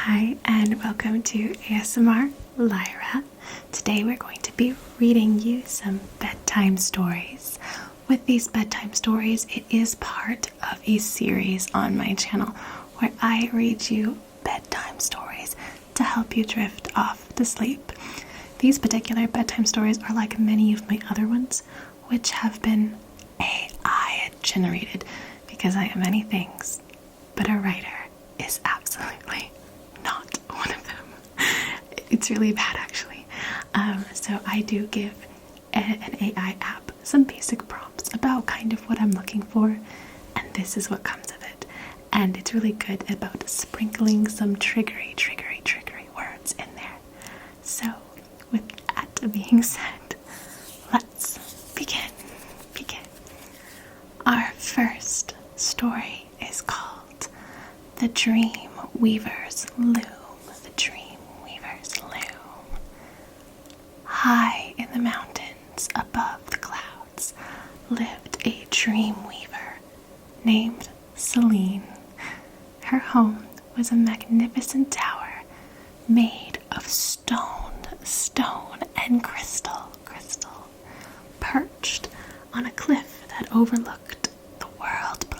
Hi and welcome to ASMR Lyra. Today we're going to be reading you some bedtime stories. With these bedtime stories, it is part of a series on my channel where I read you bedtime stories to help you drift off to sleep. These particular bedtime stories are like many of my other ones, which have been AI generated because I am many things, but a writer is absolutely not one of them. It's really bad, actually. So I do give an AI app some basic prompts about kind of what I'm looking for, and this is what comes of it. And it's really good about sprinkling some triggery words in there. So with that being said, let's begin. Our first story is called The Dream Weaver's Loom. The Dream Weaver's Loom. High in the mountains above the clouds lived a dream weaver named Celine. Her home was a magnificent tower made of stone and crystal, perched on a cliff that overlooked the world below.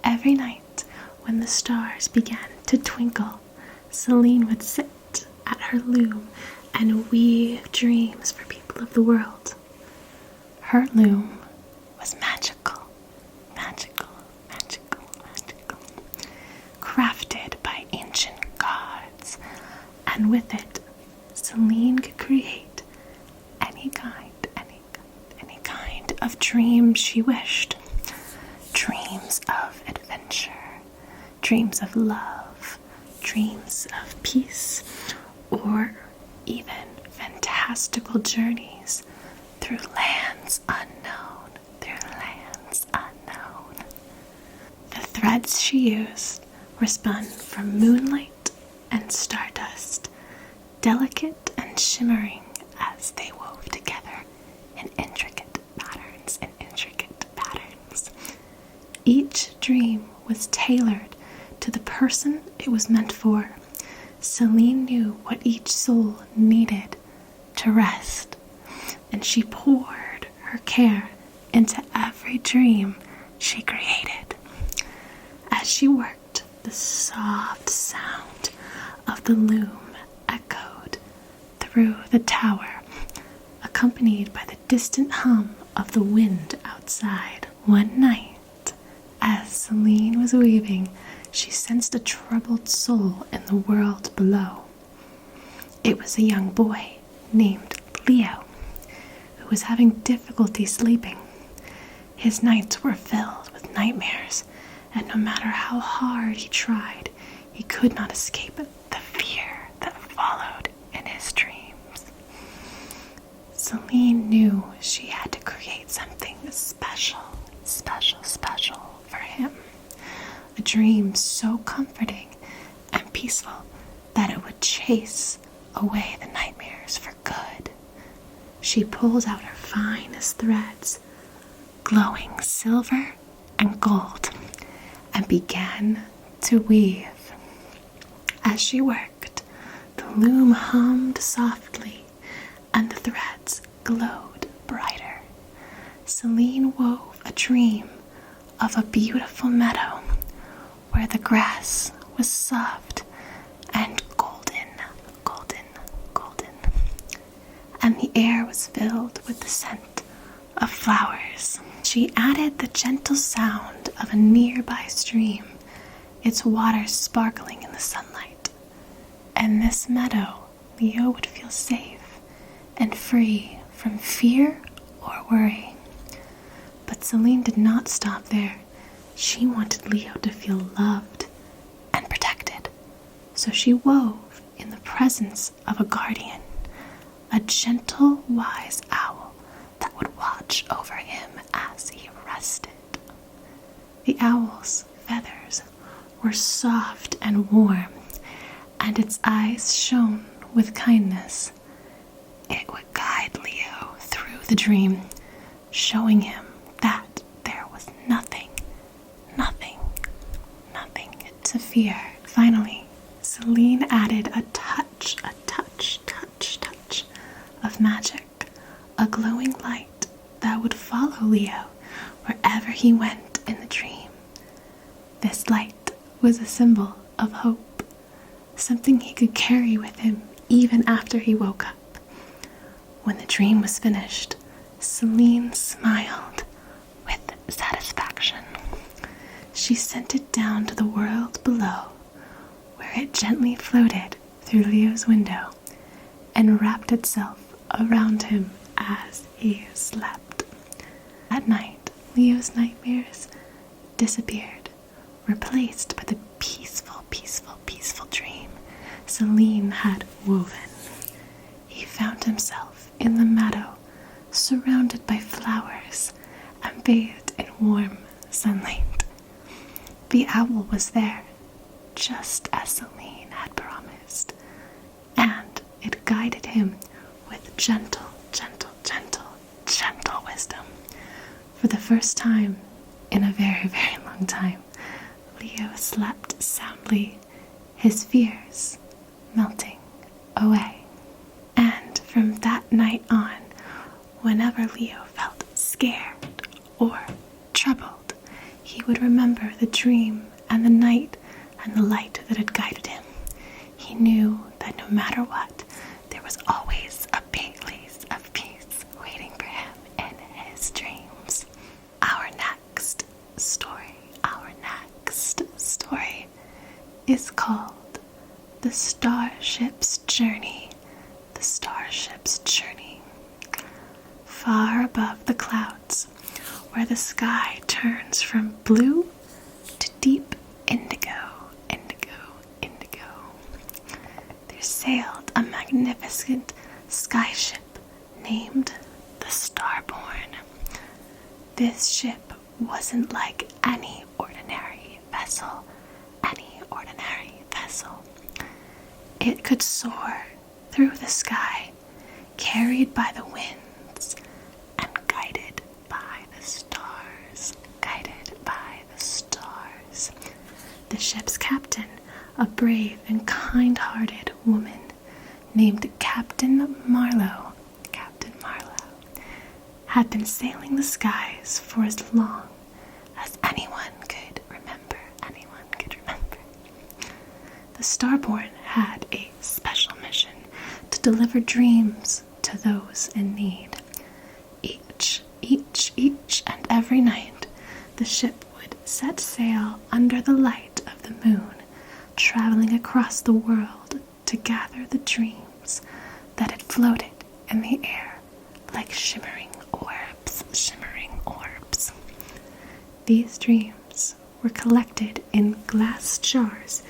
Every night, when the stars began to twinkle, Celine would sit at her loom and weave dreams for people of the world. Her loom was magical, crafted by ancient gods, and with it, Celine could create any kind of dream she wished. Dreams of adventure, dreams of love, dreams of peace, or even fantastical journeys through lands unknown. The threads she used were spun from moonlight and stardust, delicate and shimmering as they wove together in intricate patterns. Each dream was tailored to the person it was meant for. Celine knew what each soul needed to rest, and she poured her care into every dream she created. As she worked, the soft sound of the loom echoed through the tower, accompanied by the distant hum of the wind outside. One night, as Celine was weaving, she sensed a troubled soul in the world below. It was a young boy named Leo, who was having difficulty sleeping. His nights were filled with nightmares, and no matter how hard he tried, he could not escape the fear that followed in his dreams. Celine knew she had to create something special for him. A dream so comforting and peaceful that it would chase away the nightmares for good. She pulled out her finest threads, glowing silver and gold, and began to weave. As she worked, the loom hummed softly and the threads glowed brighter. Celine wove a dream of a beautiful meadow where the grass was soft and golden, and the air was filled with the scent of flowers. She added the gentle sound of a nearby stream, its water sparkling in the sunlight. In this meadow, Leo would feel safe and free from fear or worry. But Celine did not stop there. She wanted Leo to feel loved and protected. So she wove in the presence of a guardian, a gentle, wise owl that would watch over him as he rested. The owl's feathers were soft and warm, and its eyes shone with kindness. It would guide Leo through the dream, showing him that there was nothing to fear. fear. Finally, Celine added a touch of magic, a glowing light that would follow Leo wherever he went in the dream. This light was a symbol of hope, something he could carry with him even after he woke up. When the dream was finished, Celine smiled with satisfaction. She sent it down to the world below, where it gently floated through Leo's window and wrapped itself around him as he slept. At night, Leo's nightmares disappeared, replaced by the peaceful dream Celine had woven. He found himself in the meadow, surrounded by flowers and bathed in warm sunlight. The owl was there, just as Celine had promised, and it guided him with gentle wisdom. For the first time in a very long time, Leo slept soundly, his fears melting away. And from that night on, whenever Leo felt scared or troubled, he would remember the dream and the night and the light that had guided him. He knew that no matter what, there was always a place of peace waiting for him in his dreams. Our next story is called The Starship's Journey. The Starship's Journey. Far above the clouds, where the sky turns from blue to deep indigo, there sailed a magnificent skyship named the Starborn. This ship wasn't like any ordinary vessel. It could soar through the sky, carried by the winds, and guided by the stars. The ship's captain, a brave and kind-hearted woman named Captain Marlowe, had been sailing the skies for as long as anyone could remember. The Starborn had a special mission to deliver dreams to those in need. Each and every night, the ship would set sail under the light of the moon, traveling across the world to gather the dreams that had floated in the air like shimmering orbs. These dreams were collected in glass jars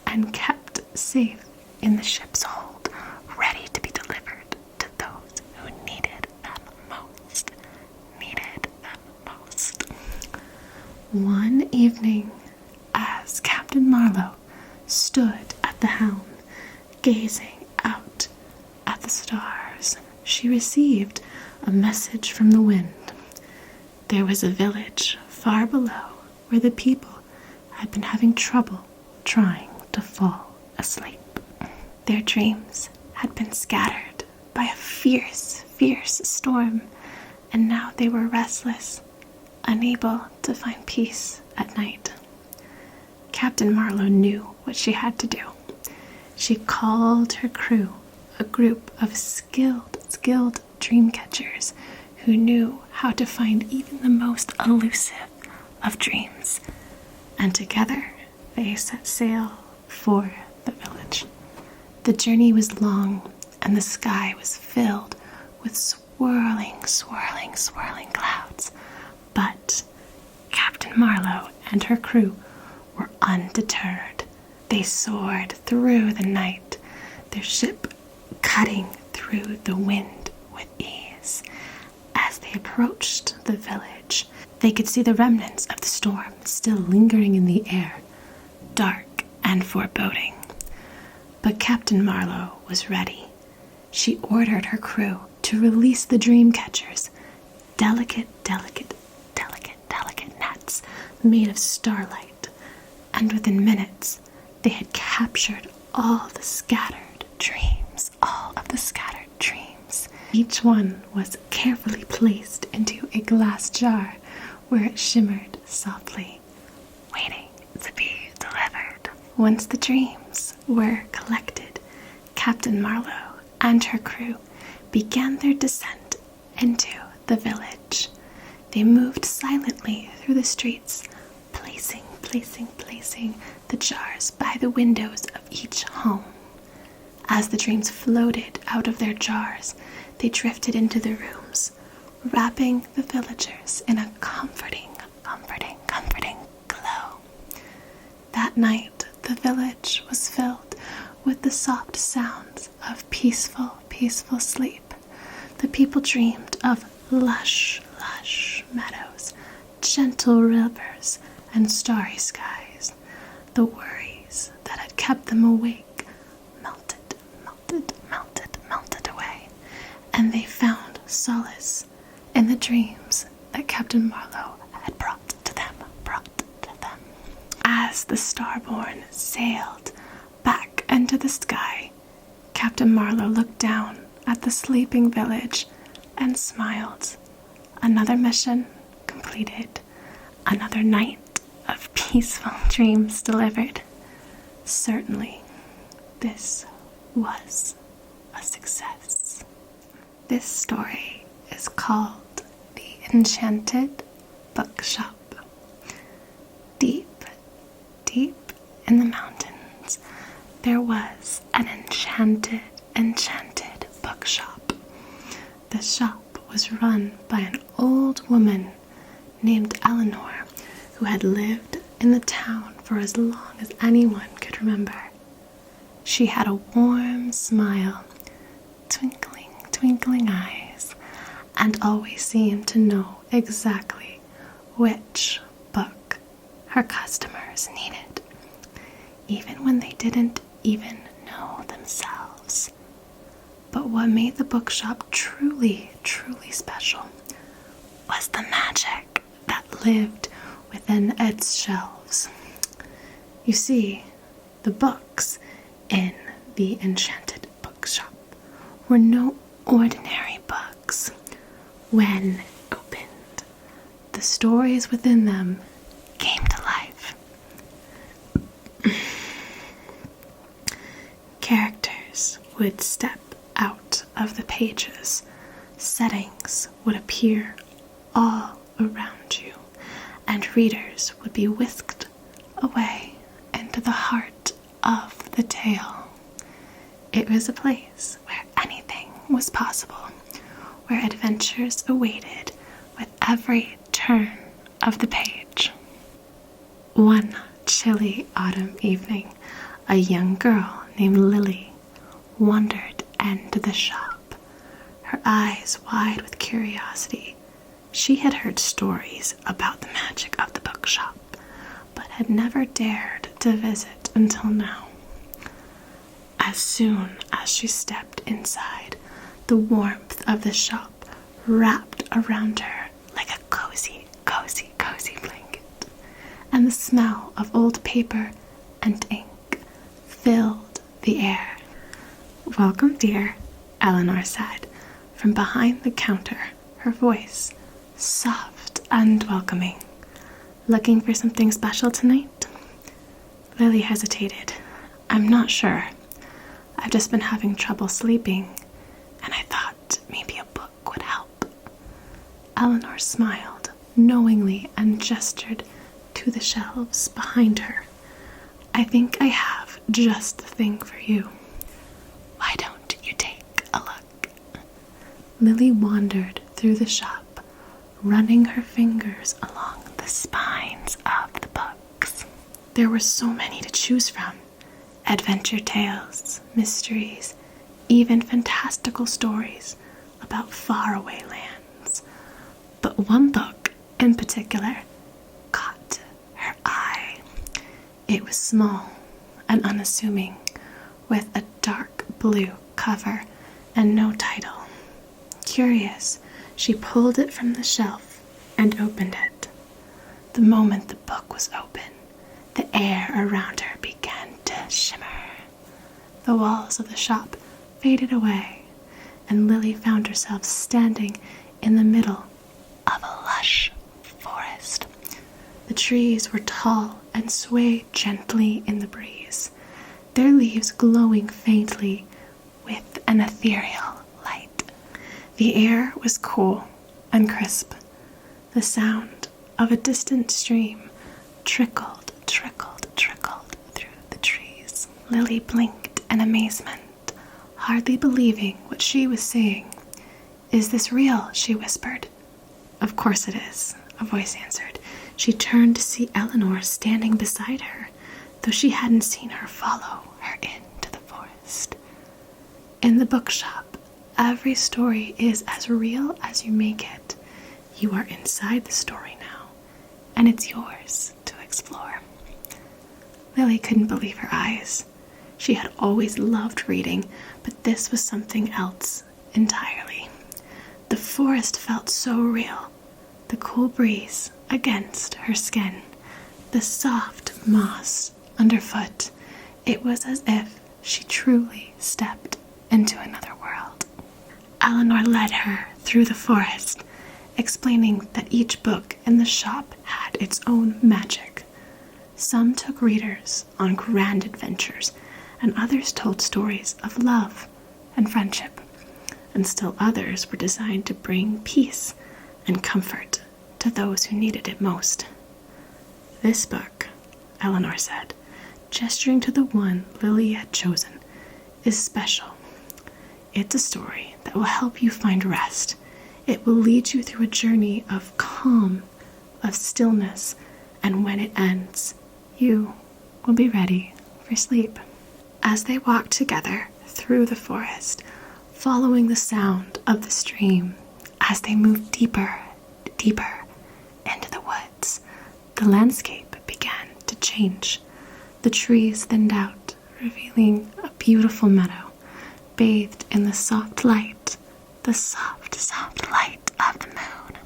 and kept safe in the ship's hold, ready to be delivered to those who needed them most. One evening, as Captain Marlowe stood at the helm, gazing out at the stars, she received a message from the wind. There was a village far below where the people had been having trouble trying to fall asleep. Their dreams had been scattered by a fierce storm, and now they were restless, unable to find peace at night. Captain Marlowe knew what she had to do. She called her crew, a group of skilled dream catchers who knew how to find even the most elusive of dreams, and together they set sail for the village. The journey was long, and the sky was filled with swirling clouds, but Captain Marlowe and her crew were undeterred. They soared through the night, their ship cutting through the wind with ease. As they approached the village, they could see the remnants of the storm still lingering in the air, dark and foreboding. But Captain Marlowe was ready. She ordered her crew to release the dream catchers, delicate nets made of starlight, and within minutes They had captured all of the scattered dreams. Each one was carefully placed into a glass jar where it shimmered softly, waiting to be delivered. Once the dreams were collected, Captain Marlowe and her crew began their descent into the village. They moved silently through the streets, placing the jars by the windows of each home. As the dreams floated out of their jars, they drifted into the rooms, wrapping the villagers in a comforting glow. That night, the village was filled with the soft sounds of peaceful sleep. The people dreamed of lush meadows, gentle rivers, and starry skies. The worries that had kept them awake melted away, and they found solace in the dreams that Captain Marlowe had brought to them. As the Starborn sailed back into the sky, Captain Marlowe looked down at the sleeping village and smiled. Another mission completed, another night of peaceful dreams delivered. Certainly, this was a success. This story is called The Enchanted Bookshop. Deep in the mountains, there was an enchanted bookshop. The shop was run by an old woman named Eleanor, who had lived in the town for as long as anyone could remember. She had a warm smile, twinkling eyes, and always seemed to know exactly which book her customers needed, even when they didn't even know themselves. But what made the bookshop truly special was the magic that lived within its shelves. You see, the books in the Enchanted Bookshop were no ordinary books. When opened, the stories within them came to life. Characters would step out of the pages. Settings would appear all around you, and readers would be whisked away into the heart of the tale. It was a place where anything was possible, where adventures awaited with every turn of the page. One chilly autumn evening, a young girl named Lily wandered into the shop, her eyes wide with curiosity. She had heard stories about the magic of the bookshop, but had never dared to visit until now. As soon as she stepped inside, the warmth of the shop wrapped around her like a cozy blanket, and the smell of old paper and ink filled the air. "Welcome, dear," Eleanor said from behind the counter, her voice soft and welcoming. "Looking for something special tonight?" Lily hesitated. "I'm not sure. I've just been having trouble sleeping, and I thought maybe a book would help." Eleanor smiled knowingly and gestured to the shelves behind her. "I think I have just the thing for you. Why don't you take a look?" Lily wandered through the shop, running her fingers along the spines of the books. There were so many to choose from. Adventure tales, mysteries, even fantastical stories about faraway lands. But one book in particular caught her eye. It was small and unassuming, with a dark blue cover and no title. Curious, she pulled it from the shelf and opened it. The moment the book was open, the air around her began to the walls of the shop faded away, and Lily found herself standing in the middle of a lush forest. The trees were tall and swayed gently in the breeze, their leaves glowing faintly with an ethereal light. The air was cool and crisp. The sound of a distant stream trickled through the trees. Lily blinked in amazement, hardly believing what she was seeing. "Is this real?" she whispered. "Of course it is," a voice answered. She turned to see Eleanor standing beside her, though she hadn't seen her follow her into the forest. In the bookshop, every story is as real as you make it. You are inside the story now, and it's yours to explore. Lily couldn't believe her eyes. She had always loved reading, but this was something else entirely. The forest felt so real. The cool breeze against her skin, the soft moss underfoot. It was as if she truly stepped into another world. Eleanor led her through the forest, explaining that each book in the shop had its own magic. Some took readers on grand adventures, and others told stories of love and friendship, and still others were designed to bring peace and comfort to those who needed it most. "This book," Eleanor said, gesturing to the one Lily had chosen, "is special. It's a story that will help you find rest. It will lead you through a journey of calm, of stillness, and when it ends, you will be ready for sleep." As they walked together through the forest, following the sound of the stream, as they moved deeper into the woods, the landscape began to change. The trees thinned out, revealing a beautiful meadow, bathed in the soft light of the moon.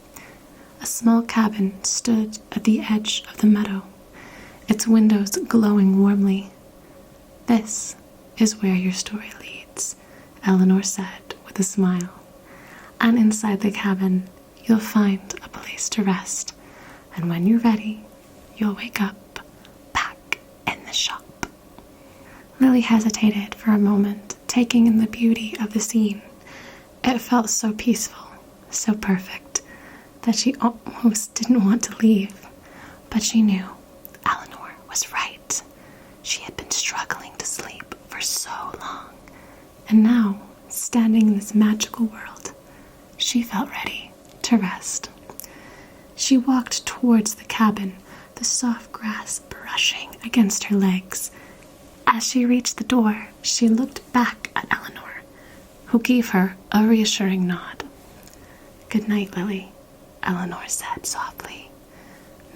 A small cabin stood at the edge of the meadow, its windows glowing warmly. "This is where your story leads," Eleanor said with a smile. "And inside the cabin, you'll find a place to rest. And when you're ready, you'll wake up back in the shop." Lily hesitated for a moment, taking in the beauty of the scene. It felt so peaceful, so perfect, that she almost didn't want to leave. But she knew Eleanor was right. She had been struggling to sleep for so long, and now, standing in this magical world, she felt ready to rest. She walked towards the cabin, the soft grass brushing against her legs. As she reached the door, she looked back at Eleanor, who gave her a reassuring nod. "Good night, Lily," Eleanor said softly.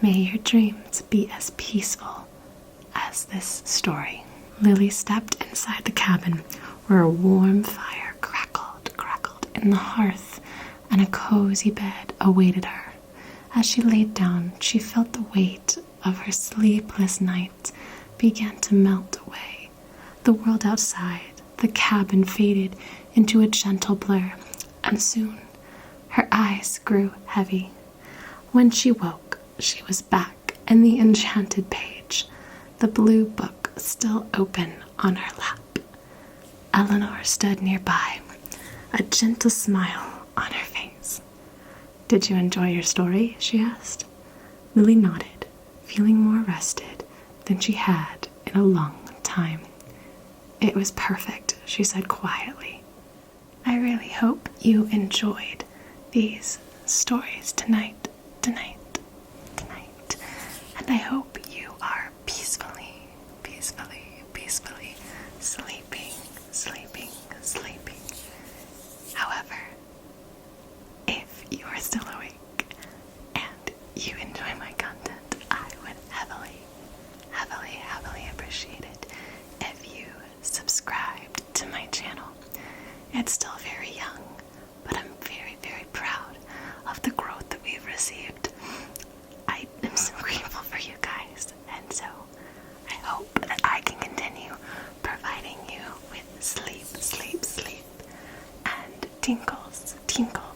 "May your dreams be as peaceful as this story." Lily stepped inside the cabin, where a warm fire crackled in the hearth, and a cozy bed awaited her. As she laid down, she felt the weight of her sleepless nights began to melt away. The world outside the cabin faded into a gentle blur, and soon her eyes grew heavy. When she woke, she was back in the enchanted page, the blue book still open on her lap. Eleanor stood nearby, a gentle smile on her face. "Did you enjoy your story?" she asked. Lily nodded, feeling more rested than she had in a long time. "It was perfect," she said quietly. "I really hope you enjoyed these stories tonight. And I hope you are peacefully sleeping. However, if you are still awake and you enjoy my content, I would heavily appreciate it if you subscribed to my channel. It's still very young, but I'm very, very proud of the growth that we've received. I am so grateful for you guys, and so I hope that I can continue providing you with tinkles, tinkles.